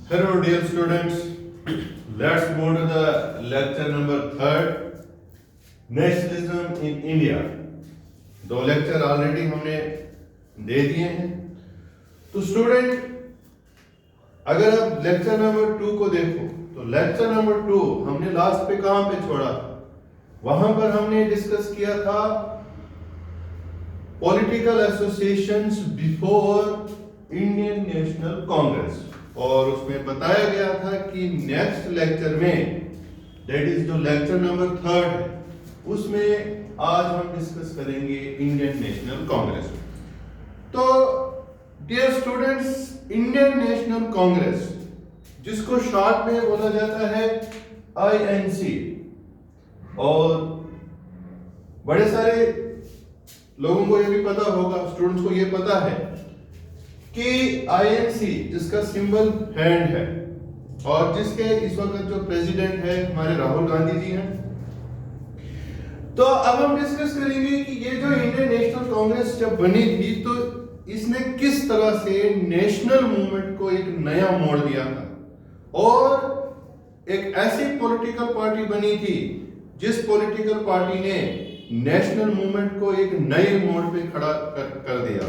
Hello dear students, let's move to the lecture number 3rd, Nationalism in India. दो lecture already हमने दे दिए हैं। तो स्टूडेंट, अगर आप लेक्चर नंबर 2 को देखो तो लेक्चर नंबर 2 हमने लास्ट पे कहां पे छोड़ा था? वहां पर हमने डिस्कस किया था political associations before Indian National Congress, और उसमें बताया गया था कि नेक्स्ट लेक्चर में, दैट इज जो लेक्चर नंबर 3rd है, उसमें आज हम डिस्कस करेंगे इंडियन नेशनल कांग्रेस। तो डियर स्टूडेंट्स, इंडियन नेशनल कांग्रेस, जिसको शॉर्ट में बोला जाता है आईएनसी, और बड़े सारे लोगों को ये भी पता होगा, स्टूडेंट्स को ये पता है कि आईएनसी जिसका सिंबल हैंड है और जिसके इस वक्त जो प्रेसिडेंट है हमारे राहुल गांधी जी हैं। तो अब हम डिस्कस करेंगे कि ये जो इंडियन नेशनल कांग्रेस जब बनी थी तो इसने किस तरह से नेशनल मूवमेंट को एक नया मोड़ दिया था, और एक ऐसी पॉलिटिकल पार्टी बनी थी जिस पॉलिटिकल पार्टी ने नेशनल मूवमेंट को एक नए मोड़ पे खड़ा कर दिया।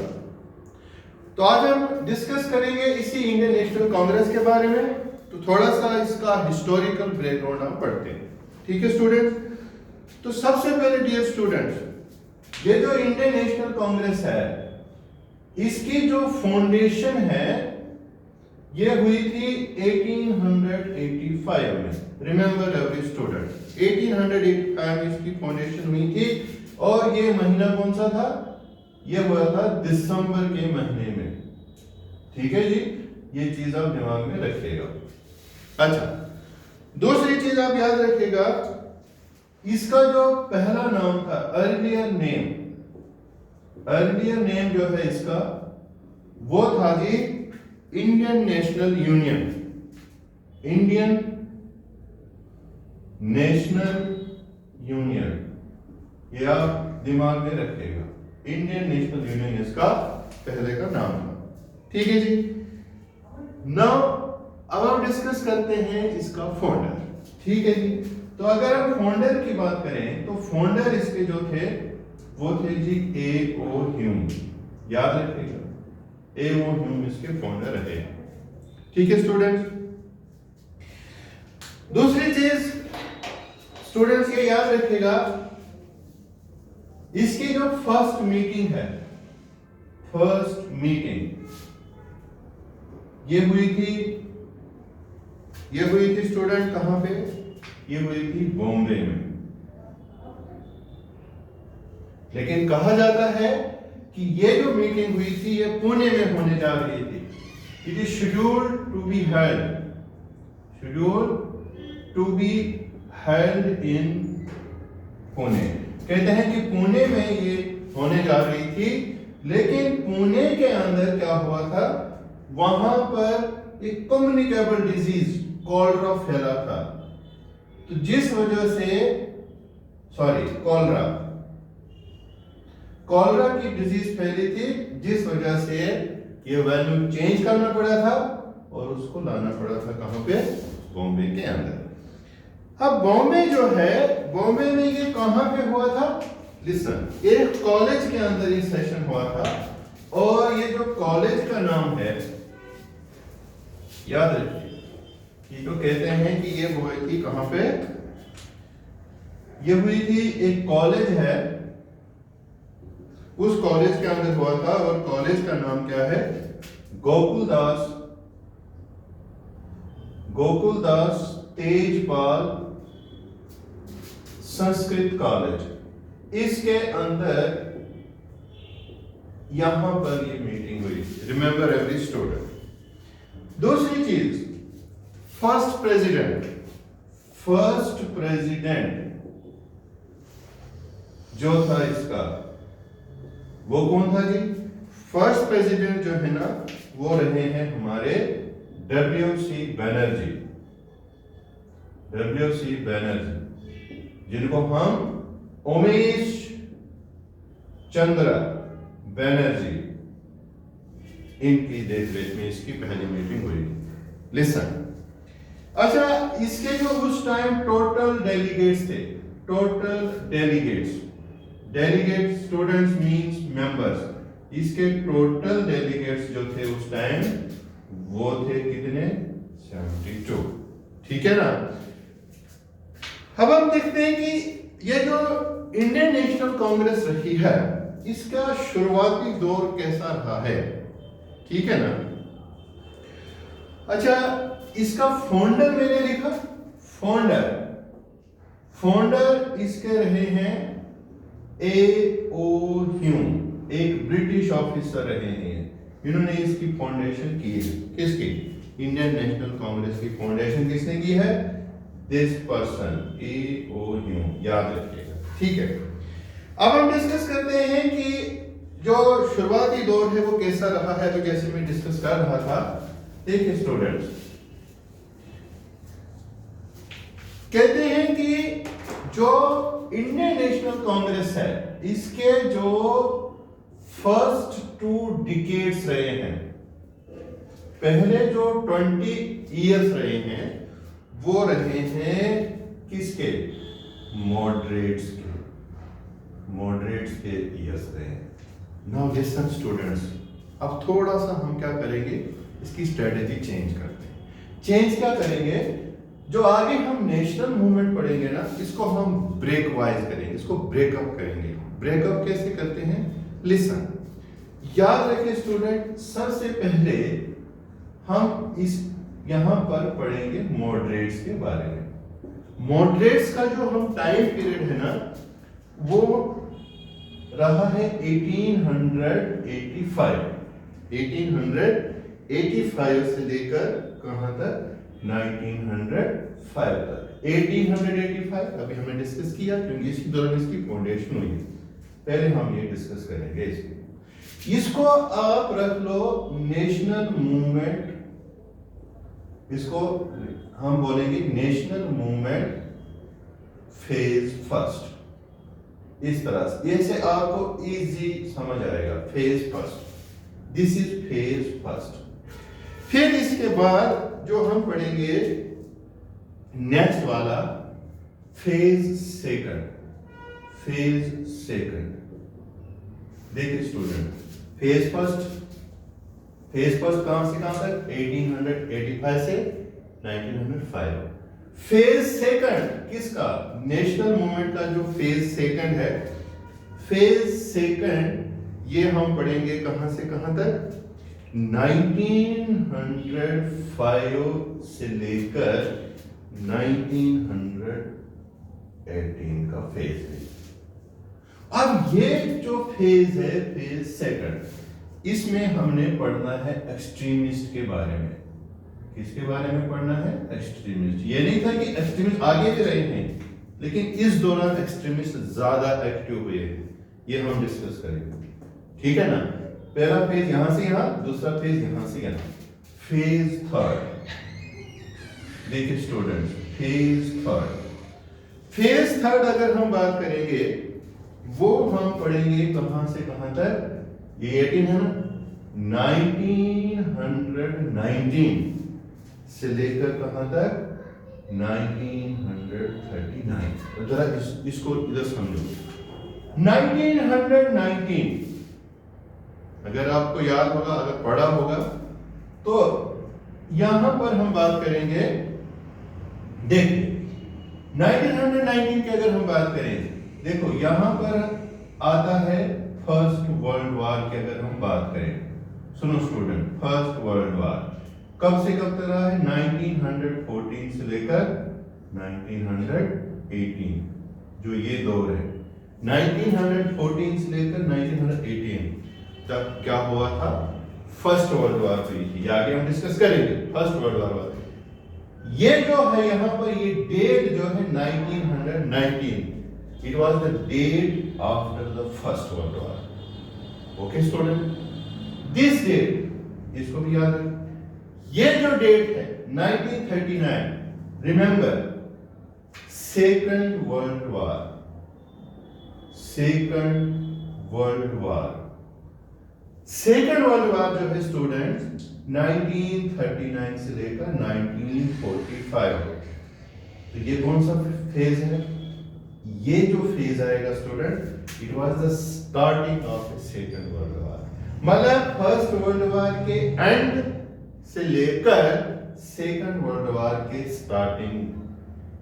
तो आज हम डिस्कस करेंगे इसी इंडियन नेशनल कांग्रेस के बारे में। तो थोड़ा सा इसका हिस्टोरिकल बैकग्राउंड हम पढ़ते हैं, ठीक है स्टूडेंट्स? तो सबसे पहले डियर स्टूडेंट्स, ये जो इंडियन नेशनल कांग्रेस है, इसकी जो फाउंडेशन है ये हुई थी 1885 में। रिमेंबर एवरी स्टूडेंट, 1885 में इसकी फाउंडेशन हुई थी, और ये महीना कौन सा था? ये हुआ था दिसंबर के महीने में, ठीक है जी? ये चीज आप दिमाग में रखिएगा। अच्छा, दूसरी चीज आप याद रखिएगा, इसका जो पहला नाम था, अर्लियर नेम जो है इसका, वो था जी इंडियन नेशनल यूनियन। इंडियन नेशनल यूनियन, ये आप दिमाग में रखिएगा। इंडियन नेशनल यूनियन इसका पहले का नाम था, ठीक है जी? नाउ अब हम डिस्कस करते हैं इसका फाउंडर, ठीक है जी? तो अगर हम फाउंडर की बात करें तो फाउंडर इसके जो थे वो थे जी A.O. ह्यूम। याद रखिएगा, A.O. ह्यूम इसके फाउंडर रहे, ठीक है स्टूडेंट्स? दूसरी चीज स्टूडेंट्स ये याद रखिएगा, इसकी जो फर्स्ट मीटिंग है, फर्स्ट मीटिंग ये हुई थी स्टूडेंट कहां पे? ये हुई थी बॉम्बे में। लेकिन कहा जाता है कि ये जो मीटिंग हुई थी ये पुणे में होने जा रही थी। It is scheduled to be held in Pune. कहते हैं कि पुणे में ये होने जा रही थी, लेकिन पुणे के अंदर क्या हुआ था, वहां पर एक कम्युनिकेबल डिजीज कॉलरा फैला था। तो जिस वजह से कॉलरा की डिजीज फैली थी, जिस वजह से ये वैल्यू चेंज करना पड़ा था और उसको लाना पड़ा था कहां पे? बॉम्बे के अंदर। अब बॉम्बे जो है, बॉम्बे में ये कहां पे हुआ था? लिसन, एक कॉलेज के अंदर ये सेशन हुआ था, और ये जो कॉलेज का नाम है, याद रखिए, ये तो कहते हैं कि ये हुई थी कहां पे? ये हुई थी, एक कॉलेज है, उस कॉलेज के अंदर हुआ था, और कॉलेज का नाम क्या है? गोकुलदास तेजपाल संस्कृत कॉलेज। इसके अंदर यहां पर ये मीटिंग हुई। Remember every student. दूसरी चीज, फर्स्ट प्रेसिडेंट जो था इसका, वो कौन था जी? फर्स्ट प्रेसिडेंट जो है ना, वो रहे हैं हमारे W.C. बैनर्जी, जिनको हम उमेश चंद्र बैनर्जी, इनकी देखरेख में इसकी पहली मीटिंग हुई। लिसन। अच्छा, इसके जो उस टाइम टोटल डेलीगेट्स थे, total delegates, delegate students means members, इसके टोटल डेलीगेट्स जो थे उस टाइम वो थे कितने? 72। ठीक है ना। अब हम देखते हैं कि ये जो इंडियन नेशनल कांग्रेस रही है इसका शुरुआती दौर कैसा रहा है। ठीक है ना। अच्छा, इसका फाउंडर मैंने लिखा, फाउंडर, फाउंडर इसके रहे हैं A.O. ह्यूम, एक ब्रिटिश ऑफिसर रहे हैं। इन्होंने इसकी फाउंडेशन की है। किसकी? इंडियन नेशनल कांग्रेस की फाउंडेशन किसने की है? This person, A.O. ह्यूम, याद रखिएगा। ठीक है। अब हम डिस्कस करते हैं कि जो शुरुआती दौर है वो कैसा रहा है। तो जैसे मैं डिस्कस कर रहा था, देखिए स्टूडेंट्स, कहते हैं कि जो इंडियन नेशनल कांग्रेस है इसके जो फर्स्ट 2 डिकेड्स रहे हैं, पहले जो 20 इयर्स रहे हैं वो रहे हैं किसके? मॉडरेट्स के, मॉडरेट्स के इयर्स रहे हैं। नाउ लिसन स्टूडेंट्स, अब थोड़ा सा हम क्या करेंगे, इसकी स्ट्रेटेजी चेंज करते हैं। चेंज क्या करेंगे? जो आगे हम नेशनल मूवमेंट पढ़ेंगे ना, इसको हम ब्रेक वाइज करेंगे, इसको ब्रेकअप करेंगे। ब्रेकअप कैसे करते हैं? लिसन, याद रखिए स्टूडेंट, सबसे पहले हम इस यहां पर पढ़ेंगे मॉडरेट्स के बारे में। मॉडरेट्स का जो हम टाइम पीरियड है ना वो रहा है 1885, 1885 से लेकर कहां तक? 1905 तक। 1885 अभी हमने डिस्कस किया क्योंकि इसी दौरान इसकी फाउंडेशन हुई है। पहले हम ये डिस्कस करेंगे इसको आप रख लो नेशनल मूवमेंट, इसको हम बोलेंगे नेशनल मूवमेंट फेज फर्स्ट। इस तरह से, ऐसे आपको इजी समझ आएगा। Phase first, this is phase first. फिर इसके बाद जो हम पढ़ेंगे नेक्स्ट वाला फेज सेकंड, फेज सेकंड। देखिए student, phase first, phase first कहां से कहां तक? 1885 से 1905। फेज सेकंड किसका? नेशनल मूवमेंट का जो फेज सेकंड है, फेज सेकंड ये हम पढ़ेंगे कहां से कहां तक? 1905 से लेकर 1918 का फेज है। अब ये जो फेज है, फेज सेकंड, इसमें हमने पढ़ना है एक्सट्रीमिस्ट के बारे में। किसके बारे में पढ़ना है? एक्सट्रीमिस्ट। ये नहीं था कि एक्सट्रीमिस्ट आगे भी रहे हैं, लेकिन इस दौरान एक्सट्रीमिस्ट ज्यादा एक्टिव हुए हैं। ये हम डिस्कस करेंगे। ठीक है ना। पहला फेज यहां से यहां, दूसरा फेज यहां से यहां। फेज थर्ड, देखिए students, phase third, phase third अगर हम बात करेंगे वो हम पढ़ेंगे कहां से कहां तक? ये 18 है ना, 1919 से लेकर कहां तक? 1939। जरा इसको इधर समझो। 1919 अगर आपको याद होगा, अगर पढ़ा होगा तो यहां पर हम बात करेंगे। देखिए 1919 की अगर हम बात करें, देखो यहां पर आता है फर्स्ट वर्ल्ड वार की अगर हम बात करें। सुनो स्टूडेंट, फर्स्ट वर्ल्ड वार कब से कब तक रहा है? 1914 से लेकर 1918, जो ये दौर है 1914 से लेकर 1918 तब क्या हुआ था? फर्स्ट वर्ल्ड वॉर हुई थी। आगे हम डिस्कस करेंगे फर्स्ट वर्ल्ड वॉर। ये जो है यहां पर ये डेट जो है 1919, it was the date after the first world war. Okay student, this date, इसको भी याद रखें। ये जो डेट है 1939, remember second world war, second world war. Second world war जो है स्टूडेंट्स 1939 से लेकर 1945। तो ये कौन सा फेज है? ये जो फेज आएगा student, it was the starting of the second world war. मतलब फर्स्ट वर्ल्ड वॉर के एंड से लेकर सेकंड वर्ल्ड वॉर के स्टार्टिंग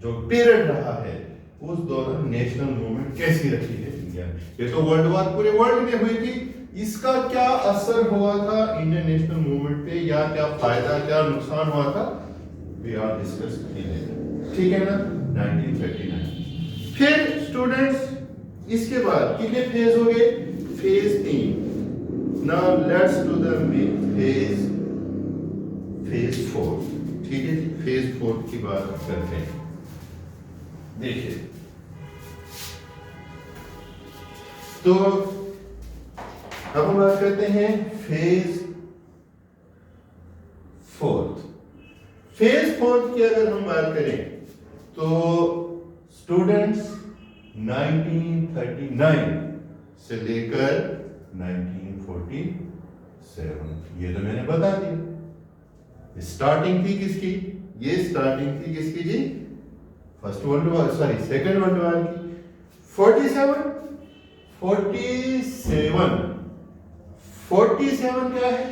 जो पीरियड रहा है, उस दौरान नेशनल मूवमेंट कैसी रही है इंडिया में। ये तो वर्ल्ड वॉर पूरे वर्ल्ड में हुई थी, इसका क्या असर हुआ था इंडियन नेशनल मूवमेंट पे, या क्या फायदा क्या नुकसान हुआ था, वी आर डिस्कस करेंगे। ठीक है ना। 1939 फिर स्टूडेंट्स इसके बाद कितने फेज हो गए? Phase 3। Now let's do the phase 4। ठीक है, फेज 4 की बात करते हैं। देखिए तो अब हम बात करते हैं फेज 4। फेज 4 की अगर हम बात करें तो स्टूडेंट्स 1939 से लेकर 1947, ये तो मैंने बता दिया। स्टार्टिंग थी किसकी? ये स्टार्टिंग थी किसकी जी? First world war, sorry second world war की। 47 क्या है?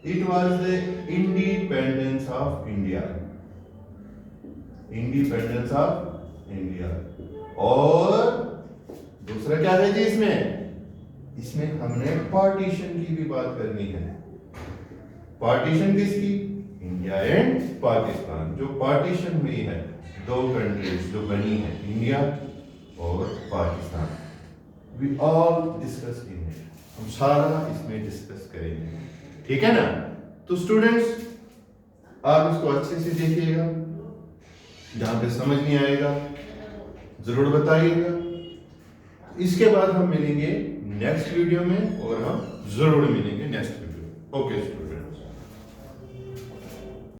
It was the independence of India. Independence of India. और दूसरा क्या है जी इसमें? इसमें हमने पार्टीशन की भी बात करनी है। पार्टीशन किसकी? India and Pakistan. जो पार्टीशन हुई है, दो कंट्रीज जो बनी है, इंडिया और Pakistan, we all discuss in it. हम सारा इसमें डिस्कस करेंगे। ठीक है ना। तो स्टूडेंट्स आप इसको अच्छे से देखिएगा, जहां पे समझ नहीं आएगा जरूर बताइएगा। इसके बाद हम मिलेंगे नेक्स्ट वीडियो में, और हम जरूर मिलेंगे नेक्स्ट वीडियो। Okay student.